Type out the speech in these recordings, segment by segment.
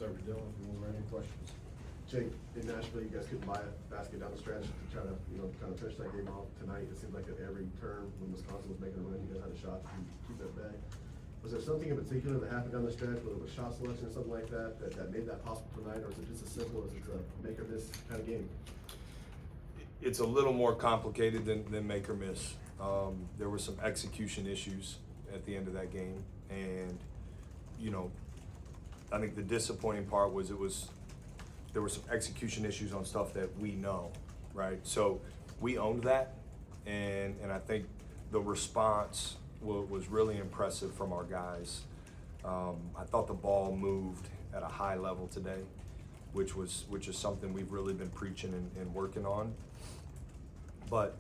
start with Dylan, if there were any questions. Jake, in Nashville, you guys couldn't buy a basket down the stretch to try to, kind of finish that game off tonight. It seemed like at every turn when Wisconsin was making a run, you guys had a shot to keep that back. Was there something in particular that happened down the stretch, whether it was shot selection or something like that, that made that possible tonight, or is it just as simple as it's a make or miss kind of game? It's a little more complicated than make or miss. There were some execution issues at the end of that game, and I think the disappointing part was there were some execution issues on stuff that we know, right? So we owned that, and I think the response was really impressive from our guys. I thought the ball moved at a high level today, which is something we've really been preaching and working on. But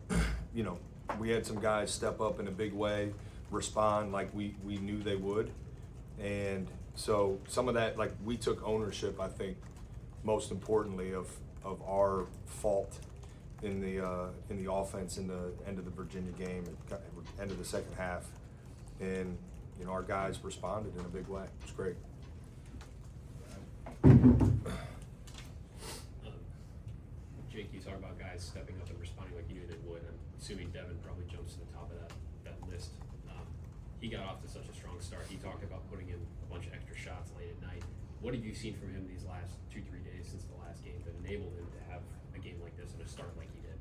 we had some guys step up in a big way, respond like we knew they would, and so some of that, like, we took ownership, I think, most importantly of our fault in the offense in the end of the Virginia game and end of the second half, and our guys responded in a big way. It was great. Jake, you talk about guys stepping up and responding like you knew they would. I'm assuming Devin probably jumps to the top of that list. He got off to such a strong start. He talked about putting in a bunch of extra shots late at night. What have you seen from him these last 2-3 days since the last game that enabled him to have a game like this and a start like he did?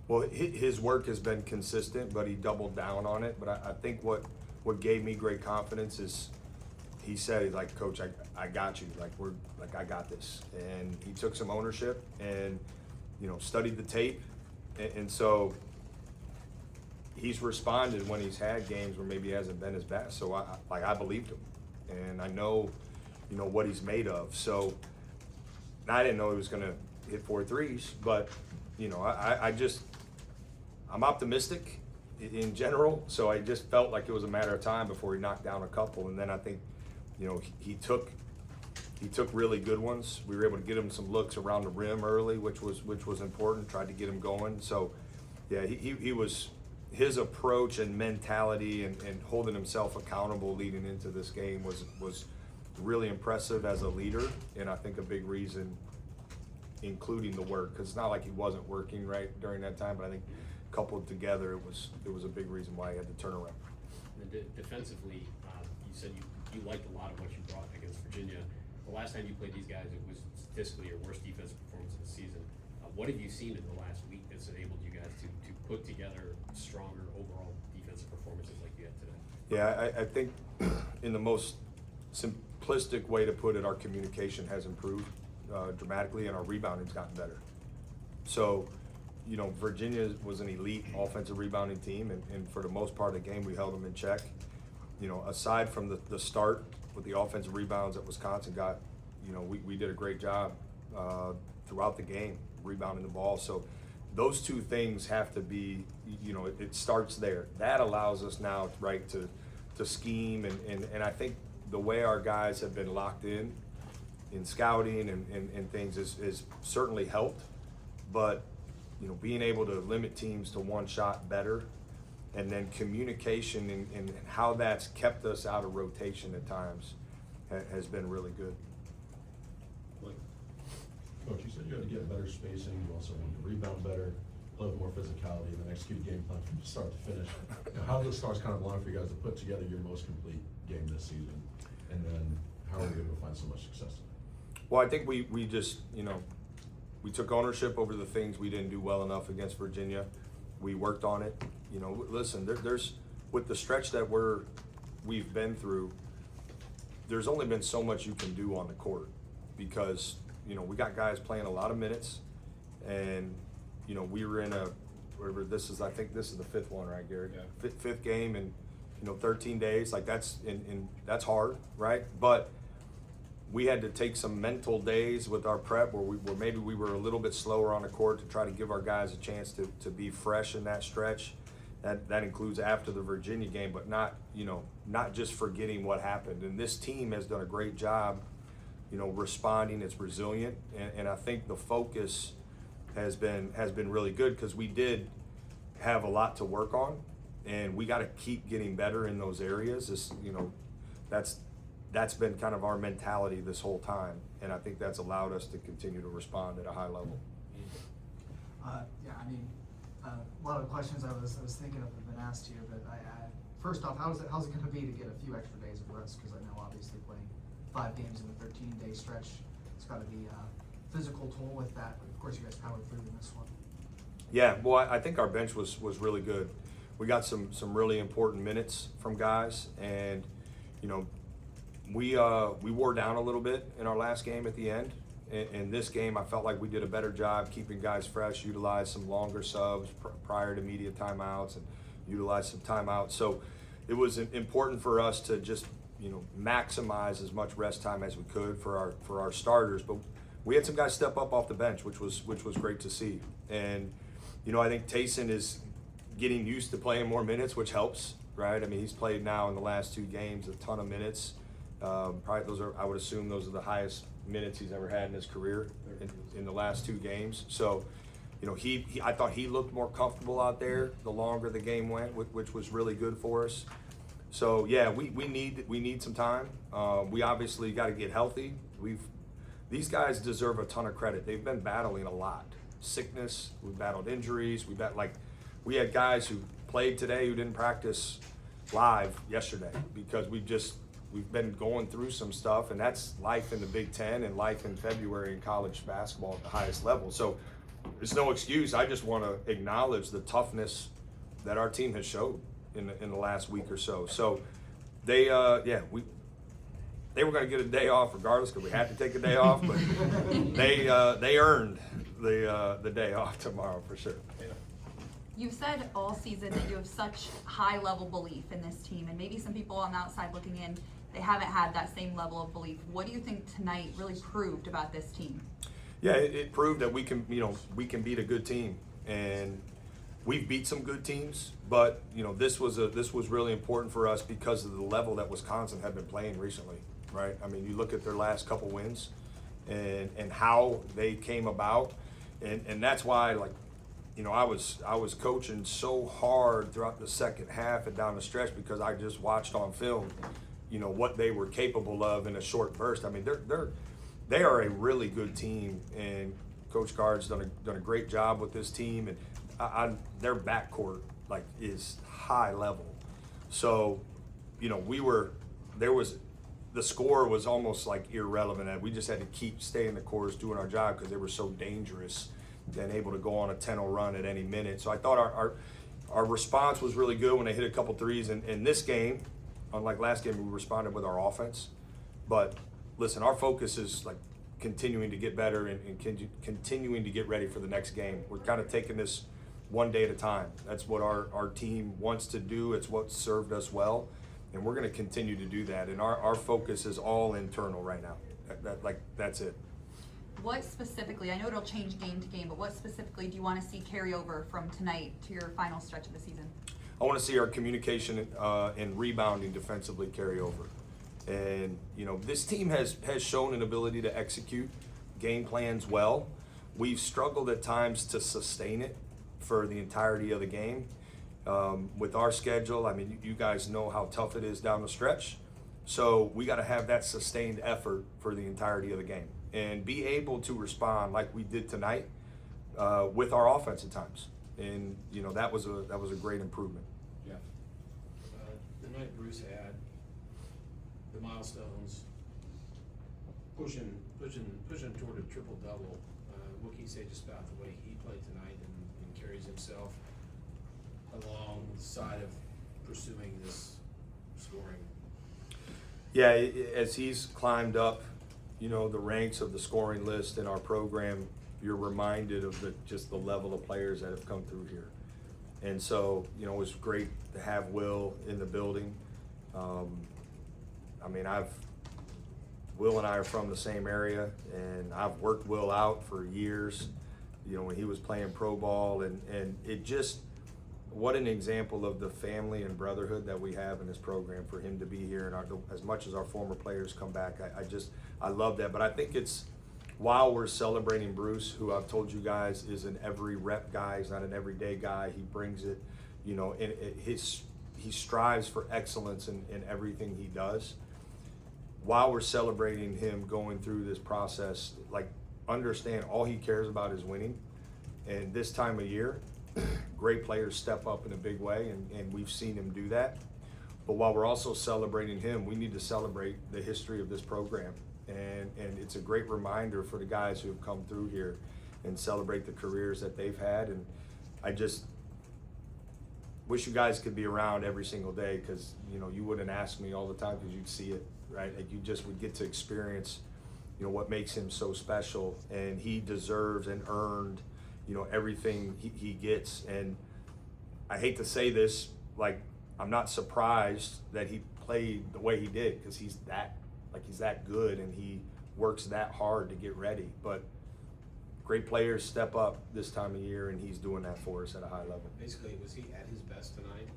Well, his work has been consistent, but he doubled down on it. But I think what gave me great confidence is he said, like, Coach, I got you. I got this. And he took some ownership and, studied the tape. And so he's responded when he's had games where maybe he hasn't been his best. So I believed him, and I know, what he's made of. So I didn't know he was going to hit 4 threes, but I'm optimistic in general. So I just felt like it was a matter of time before he knocked down a couple, and then I think, he took really good ones. We were able to get him some looks around the rim early, which was important. Tried to get him going. So yeah, he was. His approach and mentality and holding himself accountable leading into this game was really impressive as a leader, and I think a big reason, including the work, because it's not like he wasn't working right during that time, but I think coupled together it was a big reason why he had the turnaround. And defensively, you said you liked a lot of what you brought against Virginia. The last time you played these guys, it was statistically your worst defensive performance of the season. What have you seen in the last week that's enabled you guys to put together stronger overall defensive performances like you had today? Yeah, I think in the most simplistic way to put it, our communication has improved dramatically, and our rebounding's gotten better. So, Virginia was an elite offensive rebounding team, and for the most part of the game, we held them in check. Aside from the start with the offensive rebounds that Wisconsin got, we did a great job throughout the game, rebounding the ball. So those two things have to be, it starts there. That allows us now, right, to scheme, and I think the way our guys have been locked in scouting and things is certainly helped. But, being able to limit teams to one shot better, and then communication and how that's kept us out of rotation at times has been really good. Coach, you said you had to get better spacing, you also wanted to rebound better, a little more physicality, and then execute game plan from start to finish. How do the stars kind of line for you guys to put together your most complete game this season? And then how are we able to find so much success in it? Well, I think we just, we took ownership over the things we didn't do well enough against Virginia. We worked on it. Listen, there's with the stretch that we've been through, there's only been so much you can do on the court because, we got guys playing a lot of minutes, and, we were in I think this is the 5th one, right, Gary? Yeah. Fifth game in, 13 days. Like, that's that's hard, right? But we had to take some mental days with our prep where maybe we were a little bit slower on the court to try to give our guys a chance to be fresh in that stretch. That includes after the Virginia game, but not just forgetting what happened. And this team has done a great job, responding. It's resilient, and I think the focus has been really good because we did have a lot to work on, and we got to keep getting better in those areas. That's that's been kind of our mentality this whole time, and I think that's allowed us to continue to respond at a high level. Yeah, I mean, a lot of the questions I was thinking of have been asked here, but first off, how's it gonna be to get a few extra days of rest? Because I know obviously playing 5 games in a 13-day stretch, it's gotta be a physical toll with that, but of course you guys powered through in this one. Yeah, well, I think our bench was really good. We got some really important minutes from guys, and you know, we wore down a little bit in our last game at the end. In this game, I felt like we did a better job keeping guys fresh, utilized some longer subs prior to media timeouts, and utilized some timeouts. So it was important for us to just, you know, maximize as much rest time as we could for our starters. But we had some guys step up off the bench, which was great to see. And you know, I think Tason is getting used to playing more minutes, which helps, right? I mean, he's played now in the last 2 games a ton of minutes. Probably I would assume those are the highest minutes he's ever had in his career in the last 2 games. So, you know, I thought he looked more comfortable out there the longer the game went, which was really good for us. So yeah, we need some time. We obviously got to get healthy. These guys deserve a ton of credit. They've been battling a lot. Sickness, we battled injuries, we had guys who played today who didn't practice live yesterday because we've been going through some stuff, and that's life in the Big Ten and life in February in college basketball at the highest level. So there's no excuse. I just want to acknowledge the toughness that our team has showed in the last week or so. So they were going to get a day off regardless because we had to take a day off, but they earned the day off tomorrow for sure. You've said all season that you have such high level belief in this team, and maybe some people on the outside looking in, they haven't had that same level of belief. What do you think tonight really proved about this team? Yeah, it proved that we can beat a good team, and we've beat some good teams, but you know, this was really important for us because of the level that Wisconsin had been playing recently, right? I mean, you look at their last couple wins and how they came about, and that's why, like, you know, I was coaching so hard throughout the second half and down the stretch because I just watched on film, you know, what they were capable of in a short burst. I mean, they are a really good team, and Coach Guard's done a great job with this team, and their backcourt is high level. So, you know, the score was almost like irrelevant, and we just had to keep staying the course, doing our job because they were so dangerous and able to go on a 10-0 run at any minute. So I thought our response was really good when they hit a couple threes. And in this game, unlike last game, we responded with our offense. But listen, our focus is like continuing to get better and continuing to get ready for the next game. We're kind of taking this one day at a time. That's what our team wants to do. It's what served us well, and we're going to continue to do that. And our focus is all internal right now. That's it. What specifically, I know it'll change game to game, but what specifically do you want to see carry over from tonight to your final stretch of the season? I want to see our communication and rebounding defensively carry over. And, you know, this team has shown an ability to execute game plans well. We've struggled at times to sustain it for the entirety of the game. With our schedule, I mean, you guys know how tough it is down the stretch. So we got to have that sustained effort for the entirety of the game and be able to respond like we did tonight with our offense at times. And, you know, that was a great improvement. Yeah. The night Bruce had, the milestones, pushing toward a triple-double. What can you say just about the way he played tonight and carries himself alongside of pursuing this scoring? Yeah, as he's climbed up, you know, the ranks of the scoring list in our program, you're reminded of just the level of players that have come through here. And so, you know, it was great to have Will in the building. I mean, Will and I are from the same area, and I've worked Will out for years, you know, when he was playing pro ball, and it just, what an example of the family and brotherhood that we have in this program for him to be here. And as much as our former players come back, I love that. But I think it's, while we're celebrating Bruce, who I've told you guys is an every rep guy, he's not an everyday guy. He brings it, you know, he strives for excellence in everything he does. while we're celebrating him going through this process, like, understand all he cares about is winning. And this time of year, great players step up in a big way, and we've seen him do that. But while we're also celebrating him, we need to celebrate the history of this program. And it's a great reminder for the guys who have come through here and celebrate the careers that they've had. And I just wish you guys could be around every single day, because, you know, you wouldn't ask me all the time because you'd see it, right? Like, you just would get to experience, you know, what makes him so special. And he deserves and earned, you know, everything he gets. And I hate to say this, like, I'm not surprised that he played the way he did, because he's that good and he works that hard to get ready. But great players step up this time of year, and he's doing that for us at a high level. Basically, was he at his best tonight?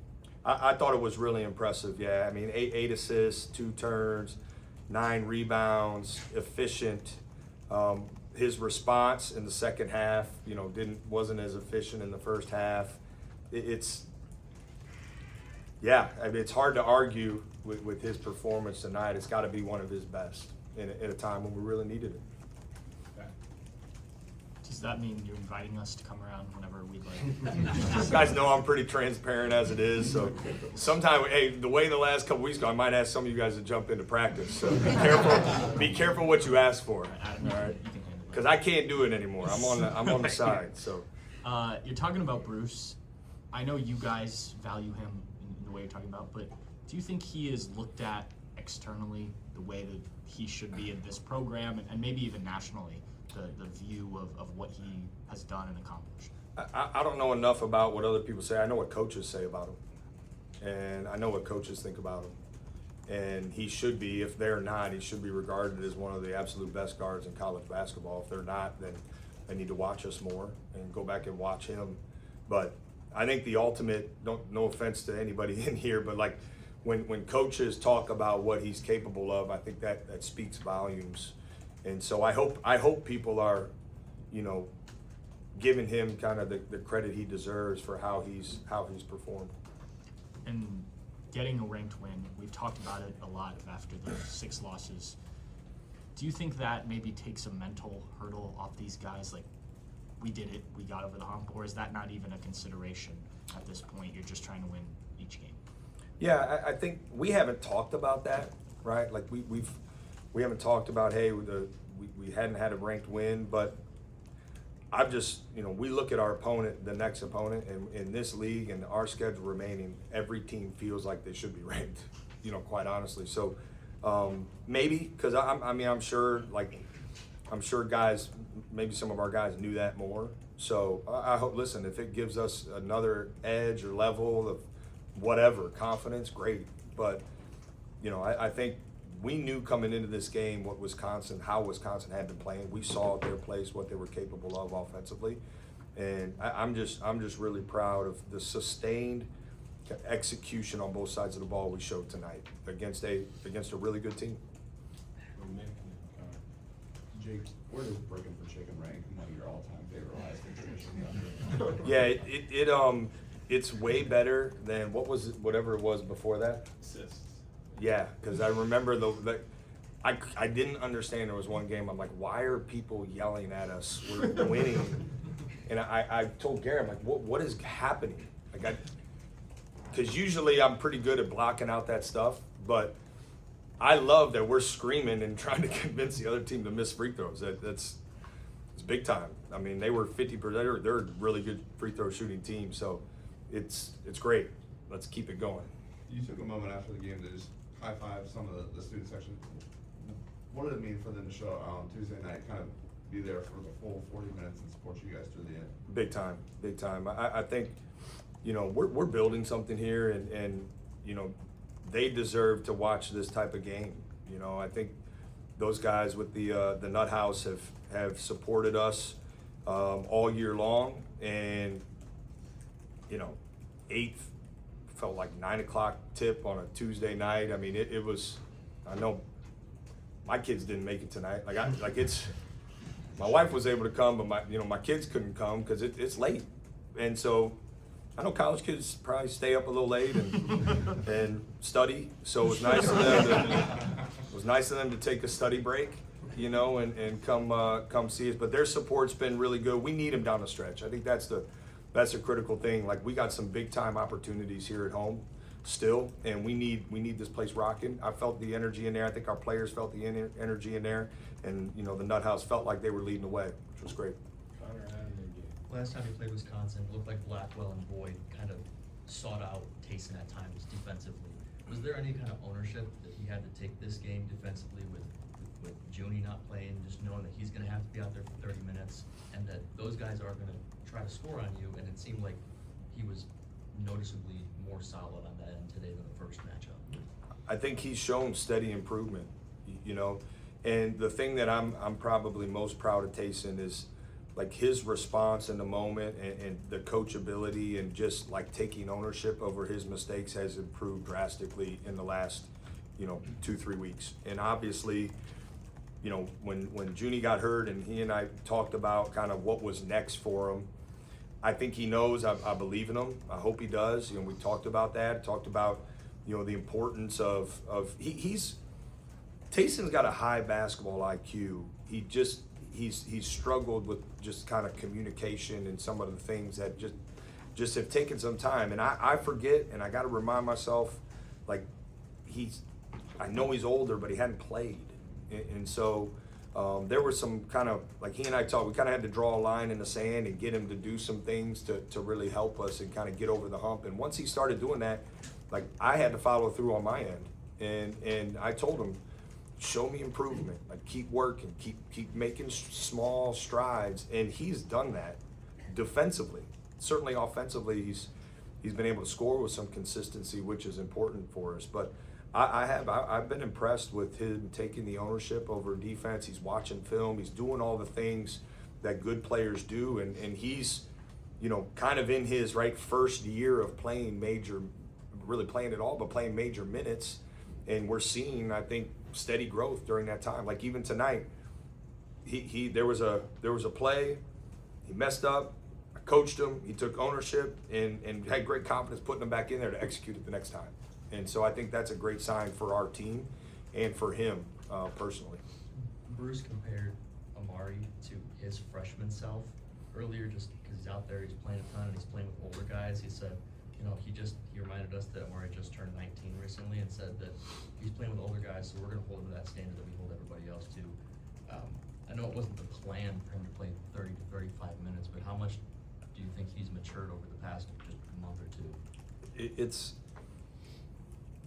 I thought it was really impressive, yeah. I mean, eight assists, 2 turns, 9 rebounds, efficient. His response in the second half, you know, wasn't as efficient in the first half. It's hard to argue with his performance tonight. It's got to be one of his best at a time when we really needed it. Does that mean you're inviting us to come around whenever we'd like? You guys know I'm pretty transparent as it is, so sometime, hey, the way the last couple weeks go, I might ask some of you guys to jump into practice. So be careful what you ask for, Adam, all right? you can handle it. Because I can't do it anymore. I'm on the side. So You're talking about Bruce. I know you guys value him in the way you're talking about, but do you think he is looked at externally the way that he should be in this program, and maybe even nationally, the view of what he has done and accomplished? I don't know enough about what other people say. I know what coaches say about him, and I know what coaches think about him. And he should be, if they're not, he should be regarded as one of the absolute best guards in college basketball. If they're not, then they need to watch us more and go back and watch him. But I think the ultimate, no offense to anybody in here, but like when coaches talk about what he's capable of, I think that speaks volumes. And so I hope people are, you know, giving him kind of the credit he deserves for how he's performed. And getting a ranked win, we've talked about it a lot after the 6 losses. Do you think that maybe takes a mental hurdle off these guys? Like, we did it, we got over the hump, or is that not even a consideration at this point? You're just trying to win each game. Yeah, I think we haven't talked about that, right? Like we haven't talked about, hey, we hadn't had a ranked win, but I've just, you know, we look at our opponent, the next opponent, and in this league and our schedule remaining, every team feels like they should be ranked, you know, quite honestly. So maybe, because I'm sure guys, maybe some of our guys knew that more. So I hope, listen, if it gives us another edge or level of whatever, confidence, great. But, you know, I think we knew coming into this game how Wisconsin had been playing. We saw their plays, what they were capable of offensively. And I'm just really proud of the sustained execution on both sides of the ball we showed tonight against a really good team. Jake, where does Breaking for Chicken rank among your all-time favorite High School traditions? Yeah, it's way better than whatever it was before that. Assists. Yeah, because I remember I didn't understand. There was one game, I'm like, why are people yelling at us? We're winning. And I told Gary, I'm like, what is happening? Like, because usually I'm pretty good at blocking out that stuff, but I love that we're screaming and trying to convince the other team to miss free throws. It's big time. I mean, they were 50%. They're a really good free throw shooting team, so it's great. Let's keep it going. You took a moment after the game to just high-five some of the student section. What did it mean for them to show up on Tuesday night, kind of be there for the full 40 minutes and support you guys through the end? Big time. I think, you know, we're building something here, and you know, they deserve to watch this type of game. You know, I think those guys with the Nut House have supported us all year long, and you know, 8th felt like 9 o'clock tip on a Tuesday night. I mean, it was. I know my kids didn't make it tonight. My wife was able to come, but my kids couldn't come because it's late, and so I know college kids probably stay up a little late and study. So it was nice of them was nice of them to take a study break, you know, and come see us. But their support's been really good. We need them down the stretch. I think that's a critical thing. Like, we got some big time opportunities here at home still, and we need this place rocking. I felt the energy in there. I think our players felt the energy in there, and you know, the Nut House felt like they were leading the way, which was great. Connor, how did they do? Last time he played Wisconsin, it looked like Blackwell and Boyd kind of sought out Tason at times defensively. Was there any kind of ownership that he had to take this game defensively with Junie not playing, just knowing that he's gonna have to be out there for 30 minutes and that those guys are gonna try to score on you, and it seemed like he was noticeably more solid on that end today than the first matchup? I think he's shown steady improvement, you know, and the thing that I'm probably most proud of Tason is like his response in the moment, and the coachability and just like taking ownership over his mistakes has improved drastically in the last, you know, 2-3 weeks. And obviously, you know, when Junie got hurt and he and I talked about kind of what was next for him, I think he knows. I believe in him. I hope he does. You know, we talked about that. Talked about, you know, the importance of Tayson's got a high basketball IQ. He's struggled with just kind of communication and some of the things that just have taken some time. And I forget, and I got to remind myself, like, I know he's older, but he hadn't played, and so. There were some kind of, like he and I talked, we kind of had to draw a line in the sand and get him to do some things to really help us and kind of get over the hump. And once he started doing that, like, I had to follow through on my end. And I told him, show me improvement, like keep working, keep making small strides. And he's done that defensively. Certainly offensively, he's been able to score with some consistency, which is important for us. But I've been impressed with him taking the ownership over defense. He's watching film. He's doing all the things that good players do, and he's, you know, kind of in his first year of playing really playing it all, but playing major minutes. And we're seeing, I think, steady growth during that time. Like even tonight, there was a play, he messed up. I coached him. He took ownership and had great confidence putting him back in there to execute it the next time. And so I think that's a great sign for our team and for him personally. Bruce compared Amari to his freshman self earlier, just because he's out there, he's playing a ton, and he's playing with older guys. He said, you know, he reminded us that Amari just turned 19 recently, and said that he's playing with older guys, so we're going to hold him to that standard that we hold everybody else to. I know it wasn't the plan for him to play 30 to 35 minutes, but how much do you think he's matured over the past just month or two?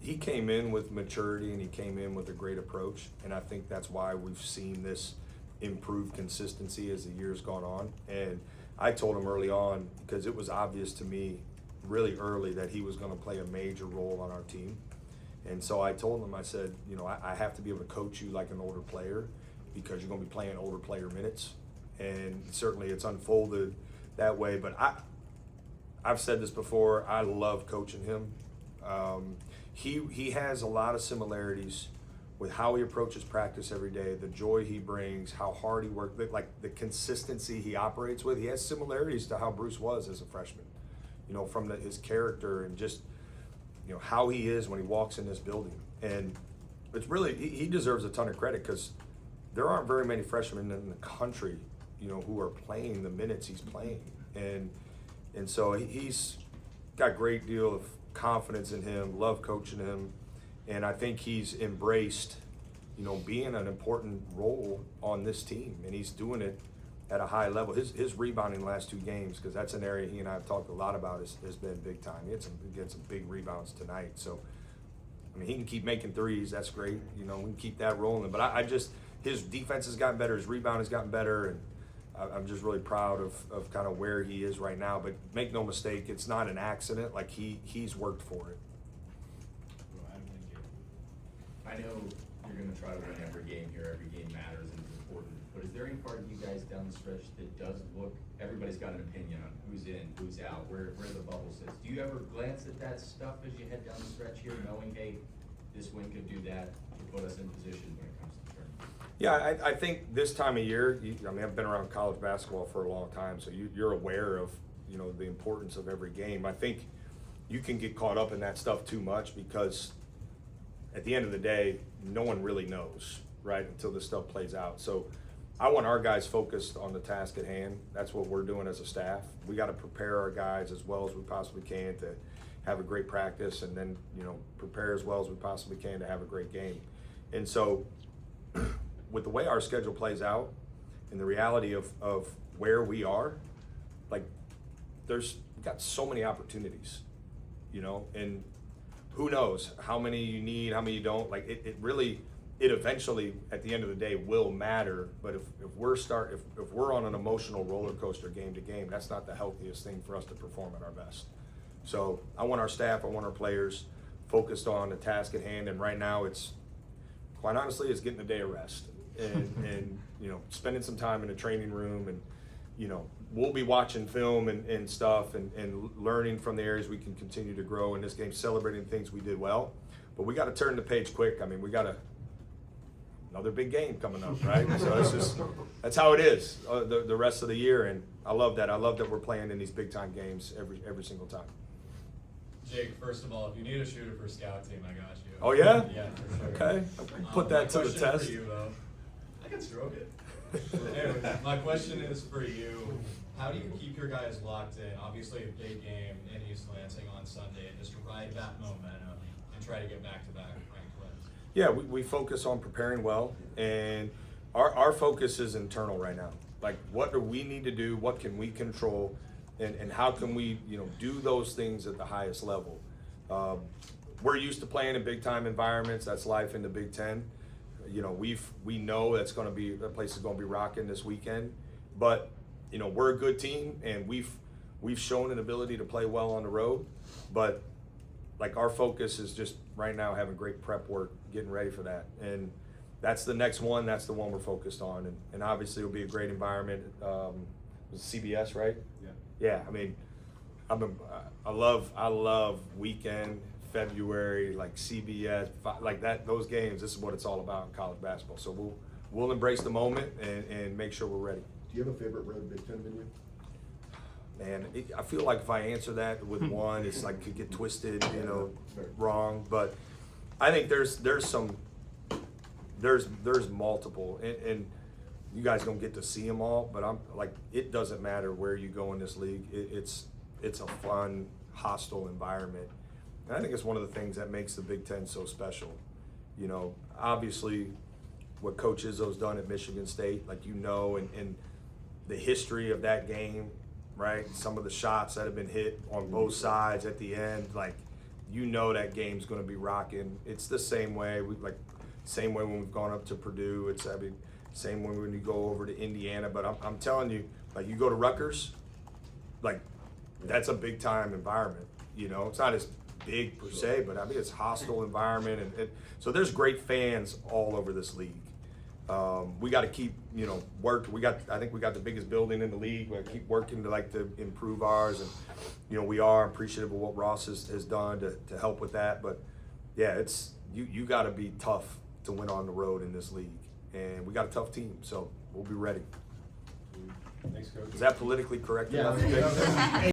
He came in with maturity, and he came in with a great approach, and I think that's why we've seen this improved consistency as the year's gone on. And I told him early on, because it was obvious to me really early that he was going to play a major role on our team. And so I told him, I said, you know, I have to be able to coach you like an older player, because you're going to be playing older player minutes. And certainly it's unfolded that way. But I've said this before, I love coaching him. He has a lot of similarities with how he approaches practice every day, the joy he brings, how hard he works, like the consistency he operates with. He has similarities to how Bruce was as a freshman, you know, from his character and just, you know, how he is when he walks in this building. And it's really, he deserves a ton of credit, because there aren't very many freshmen in the country, you know, who are playing the minutes he's playing. And so he's got a great deal of confidence in him, love coaching him, and I think he's embraced, you know, being an important role on this team, and he's doing it at a high level. His rebounding the last 2 games, because that's an area he and I have talked a lot about, has been big time. He had some big rebounds tonight. So, I mean, he can keep making threes. That's great. You know, we can keep that rolling. But I just, his defense has gotten better. His rebound has gotten better, and I'm just really proud of kind of where he is right now. But make no mistake, it's not an accident. Like, he's worked for it. I know you're going to try to win every game here. Every game matters and is important. But is there any part of you guys down the stretch that does look, everybody's got an opinion on who's in, who's out, where the bubble sits? Do you ever glance at that stuff as you head down the stretch here, knowing, hey, this win could do that to put us in position when it comes to the tournament? Yeah, I think this time of year, I mean, I've been around college basketball for a long time, so you're aware of, you know, the importance of every game. I think you can get caught up in that stuff too much, because at the end of the day, no one really knows, right, until this stuff plays out. So I want our guys focused on the task at hand. That's what we're doing as a staff. We got to prepare our guys as well as we possibly can to have a great practice, and then, you know, prepare as well as we possibly can to have a great game. And so with the way our schedule plays out and the reality of where we are, like, we've got so many opportunities, you know, and who knows how many you need, how many you don't. Like, it really, it eventually at the end of the day will matter. But if we're on an emotional roller coaster game to game, that's not the healthiest thing for us to perform at our best. So I want our staff, I want our players focused on the task at hand, and right now it's, quite honestly, it's getting a day of rest and you know, spending some time in the training room, and you know, we'll be watching film and stuff and learning from the areas we can continue to grow in this game, celebrating things we did well. But we got to turn the page quick. I mean, we got another big game coming up, right? So that's how it is the rest of the year, and I love that. I love that we're playing in these big time games every single time. Jake, first of all, if you need a shooter for scout team, I got you. Oh yeah? Yeah, for sure. Okay. Put that to the My question test. for you, though, I can stroke it. Anyway, my question is for you. How do you keep your guys locked in? Obviously, a big game in East Lansing on Sunday, and just ride that momentum and try to get back-to-back ranked wins. Yeah, we focus on preparing well, and our focus is internal right now. Like, what do we need to do? What can we control? And how can we, you know, do those things at the highest level? We're used to playing in big time environments. That's life in the Big Ten. You know, we know that's going to be, that place is going to be rocking this weekend. But you know, we're a good team, and we've shown an ability to play well on the road. But like, our focus is just right now having great prep work, getting ready for that, and that's the next one. That's the one we're focused on, and obviously it'll be a great environment. CBS, right? Yeah, I mean, I love weekend, February, like CBS, like that. Those games, this is what it's all about in college basketball. So we'll embrace the moment and make sure we're ready. Do you have a favorite road Big Ten venue? Man, I feel like if I answer that with one, it's like could get twisted, you know, wrong. But I think there's multiple, and you guys don't get to see them all, but I'm like, it doesn't matter where you go in this league. It's a fun, hostile environment. And I think it's one of the things that makes the Big Ten so special. You know, obviously what Coach Izzo's done at Michigan State, like, you know, and the history of that game, right? Some of the shots that have been hit on both sides at the end, like, you know that game's gonna be rocking. It's the same way, same way when we've gone up to Purdue. Same way when you go over to Indiana, but I'm telling you, like, you go to Rutgers, like, that's a big time environment. You know, it's not as big per se, but I mean, it's hostile environment, and so there's great fans all over this league. We got to keep, you know, I think we got the biggest building in the league. We got to keep working to improve ours, and you know, we are appreciative of what Ross has done to help with that. But yeah, it's you got to be tough to win on the road in this league. And we got a tough team, so we'll be ready. Thanks, Coach. Is that politically correct Yeah. enough?